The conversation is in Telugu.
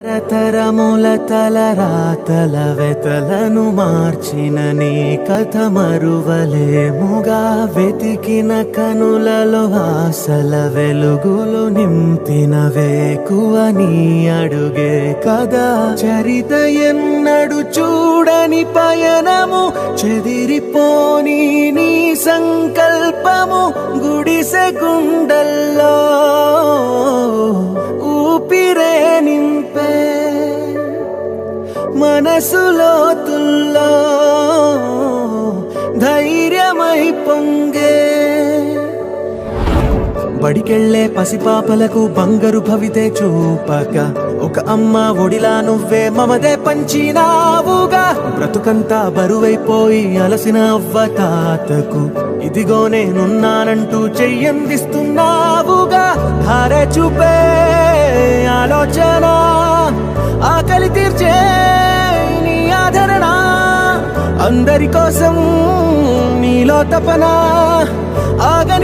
తరతరముల తలరాతల వెతలను మార్చిన నీ కథ మరువలేముగా వెతికిన కనులలో ఆశల వెలుగులు నింపిన వేకువ నీ అడుగే కదా చరిత ఎన్నడు చూడని పయనము చెదిరిపోని నీ సంకల్పము గుడిసె గుండెల్లో ఊపిరే నింపే మనసులో తుల్లో ధైర్యమై పొంగే బడికెళ్లే పసిపాపలకు బంగారు భవితే చూపక ఒక అమ్మ ఒడిలా నువ్వే మమదే పంచినావుగా బ్రతుకంతా బరువైపోయి అలసిన అవ్వ తాతకు ఇదిగో నేనున్నానంటూ చెయ్యందిస్తున్నావుగా ధారే చూపే ఆలోచన ఆకలి తీర్చే నీ ఆదరణ అందరి కోసం నీలో తపన ఆగని